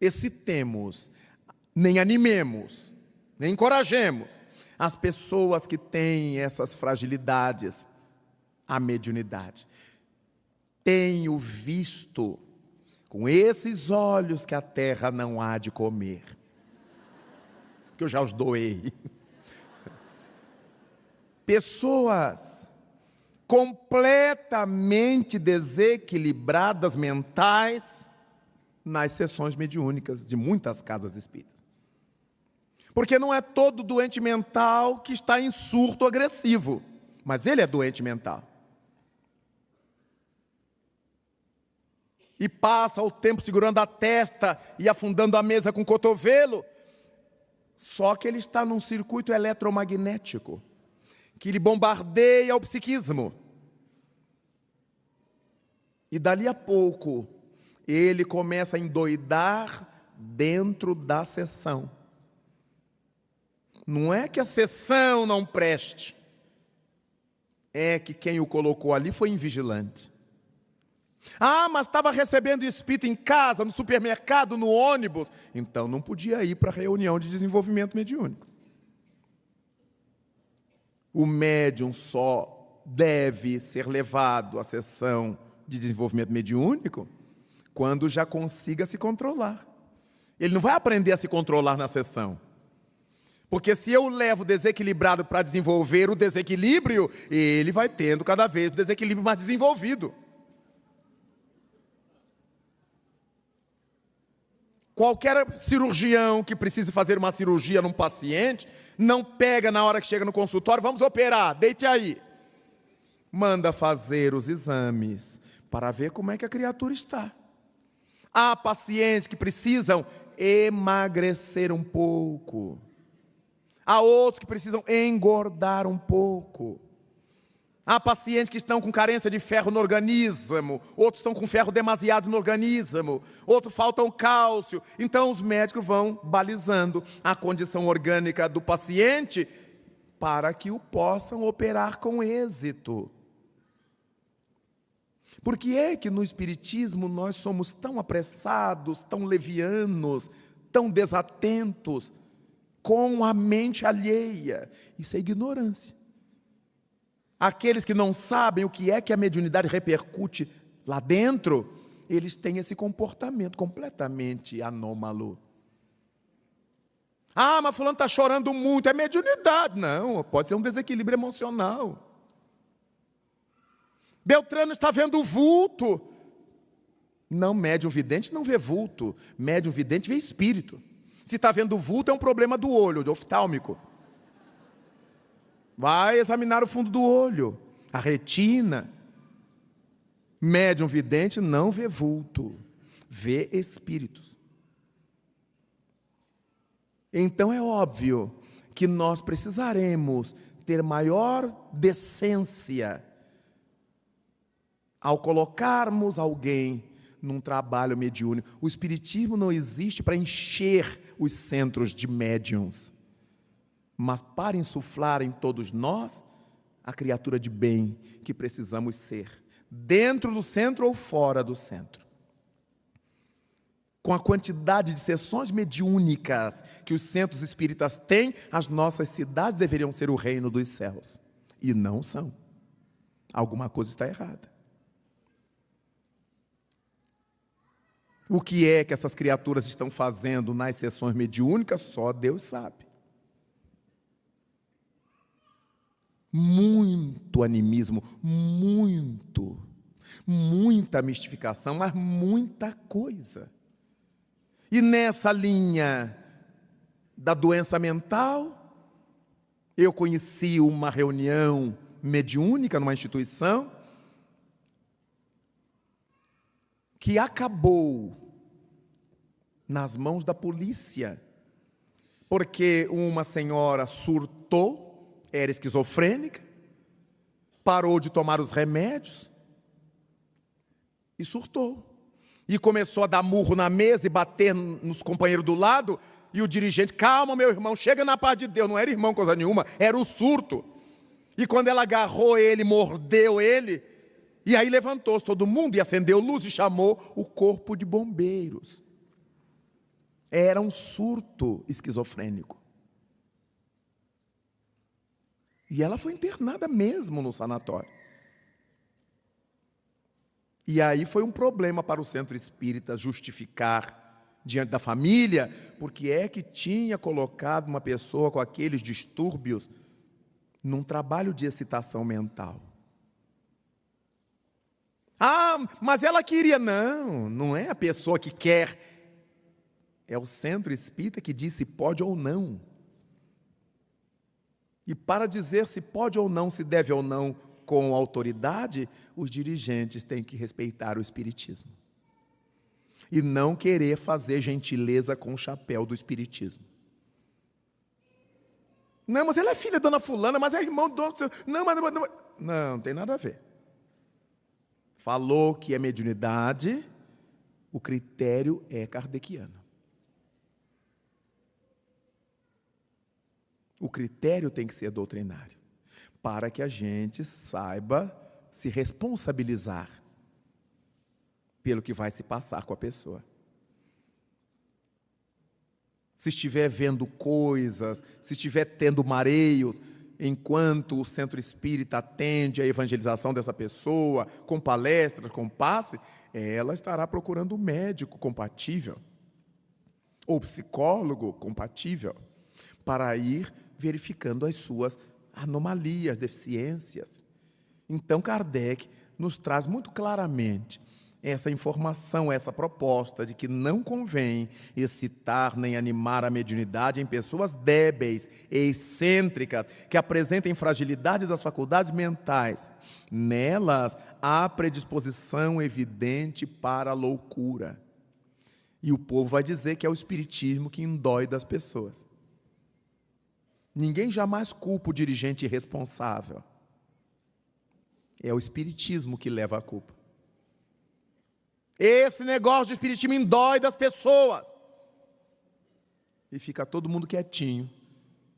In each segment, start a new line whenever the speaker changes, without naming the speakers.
excitemos, nem animemos, nem encorajemos as pessoas que têm essas fragilidades à mediunidade. Tenho visto com esses olhos que a terra não há de comer, que eu já os doei. Pessoas completamente desequilibradas mentais nas sessões mediúnicas de muitas casas espíritas. Porque não é todo doente mental que está em surto agressivo, mas ele é doente mental. E passa o tempo segurando a testa e afundando a mesa com o cotovelo, só que ele está num circuito eletromagnético que lhe bombardeia o psiquismo. E dali a pouco, ele começa a endoidar dentro da sessão. Não é que a sessão não preste, é que quem o colocou ali foi invigilante. Ah, mas estava recebendo espírito em casa, no supermercado, no ônibus. Então não podia ir para a reunião de desenvolvimento mediúnico. O médium só deve ser levado à sessão de desenvolvimento mediúnico quando já consiga se controlar. Ele não vai aprender a se controlar na sessão. Porque se eu levo o desequilibrado para desenvolver o desequilíbrio, ele vai tendo cada vez o desequilíbrio mais desenvolvido. Qualquer cirurgião que precise fazer uma cirurgia num paciente, não pega na hora que chega no consultório, vamos operar, deite aí. Manda fazer os exames para ver como é que a criatura está. Há pacientes que precisam emagrecer um pouco. Há outros que precisam engordar um pouco. Há pacientes que estão com carência de ferro no organismo, outros estão com ferro demasiado no organismo, outros faltam cálcio. Então os médicos vão balizando a condição orgânica do paciente para que o possam operar com êxito. Por que é que no Espiritismo nós somos tão apressados, tão levianos, tão desatentos com a mente alheia? Isso é ignorância. Aqueles que não sabem o que é que a mediunidade repercute lá dentro, eles têm esse comportamento completamente anômalo. Ah, mas fulano está chorando muito, é mediunidade. Não, pode ser um desequilíbrio emocional. Beltrano está vendo vulto. Não, médium vidente não vê vulto. Médium vidente vê espírito. Se está vendo vulto, é um problema do olho, de oftálmico. Vai examinar o fundo do olho, a retina. Médium vidente não vê vulto, vê espíritos. Então é óbvio que nós precisaremos ter maior decência ao colocarmos alguém num trabalho mediúnico. O Espiritismo não existe para encher os centros de médiuns, mas para insuflar em todos nós a criatura de bem que precisamos ser, dentro do centro ou fora do centro. Com a quantidade de sessões mediúnicas que os centros espíritas têm, as nossas cidades deveriam ser o reino dos céus. E não são. Alguma coisa está errada. O que é que essas criaturas estão fazendo nas sessões mediúnicas, só Deus sabe. Muito animismo, muita mistificação, mas muita coisa. E nessa linha da doença mental, eu conheci uma reunião mediúnica numa instituição que acabou nas mãos da polícia, porque uma senhora surtou, era esquizofrênica, parou de tomar os remédios e surtou. E começou a dar murro na mesa e bater nos companheiros do lado, e o dirigente, calma meu irmão, chega na paz de Deus. Não era irmão coisa nenhuma, era o surto. E quando ela agarrou ele, mordeu ele, e aí levantou-se todo mundo e acendeu luz e chamou o corpo de bombeiros. Era um surto esquizofrênico. E ela foi internada mesmo no sanatório. E aí foi um problema para o centro espírita justificar diante da família, porque é que tinha colocado uma pessoa com aqueles distúrbios num trabalho de excitação mental. Ah, mas ela queria. Não, não é a pessoa que quer. É o centro espírita que diz se pode ou não. E para dizer se pode ou não, se deve ou não com autoridade, os dirigentes têm que respeitar o espiritismo. E não querer fazer gentileza com o chapéu do espiritismo. Não, mas ela é filha da dona fulana, mas é irmão do... Não tem nada a ver. Falou que é mediunidade, o critério é kardeciano. O critério tem que ser doutrinário, para que a gente saiba se responsabilizar pelo que vai se passar com a pessoa. Se estiver vendo coisas, se estiver tendo mareios, enquanto o centro espírita atende a evangelização dessa pessoa, com palestras, com passe, ela estará procurando um médico compatível, ou psicólogo compatível, para ir verificando as suas anomalias, deficiências. Então, Kardec nos traz muito claramente essa informação, essa proposta de que não convém excitar nem animar a mediunidade em pessoas débeis e excêntricas, que apresentem fragilidade das faculdades mentais. Nelas há predisposição evidente para a loucura. E o povo vai dizer que é o espiritismo que indói das pessoas. Ninguém jamais culpa o dirigente irresponsável. É o espiritismo que leva a culpa. Esse negócio de espiritismo indói das pessoas. E fica todo mundo quietinho,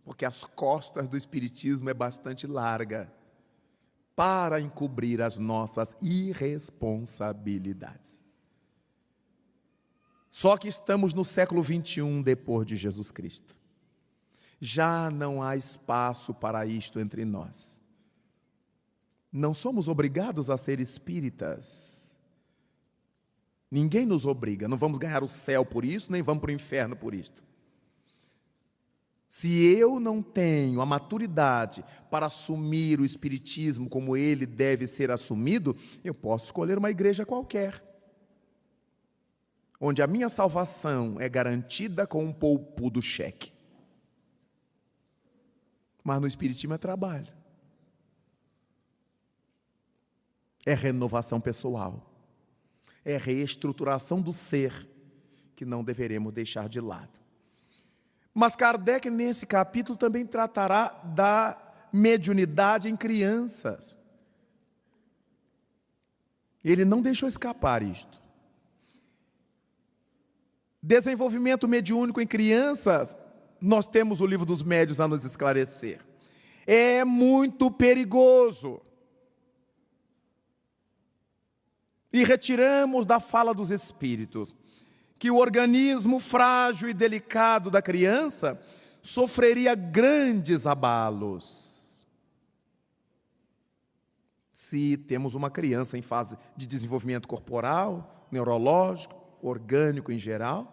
porque as costas do espiritismo é bastante larga para encobrir as nossas irresponsabilidades. Só que estamos no século 21 depois de Jesus Cristo. Já não há espaço para isto entre nós. Não somos obrigados a ser espíritas. Ninguém nos obriga, não vamos ganhar o céu por isso, nem vamos para o inferno por isto. Se eu não tenho a maturidade para assumir o espiritismo como ele deve ser assumido, eu posso escolher uma igreja qualquer, onde a minha salvação é garantida com um poupudo cheque. Mas no espiritismo é trabalho. É renovação pessoal. É reestruturação do ser, que não deveremos deixar de lado. Mas Kardec, nesse capítulo, também tratará da mediunidade em crianças. Ele não deixou escapar isto. Desenvolvimento mediúnico em crianças, nós temos o Livro dos Médiuns a nos esclarecer. É muito perigoso. E retiramos da fala dos espíritos que o organismo frágil e delicado da criança sofreria grandes abalos. Se temos uma criança em fase de desenvolvimento corporal, neurológico, orgânico em geral,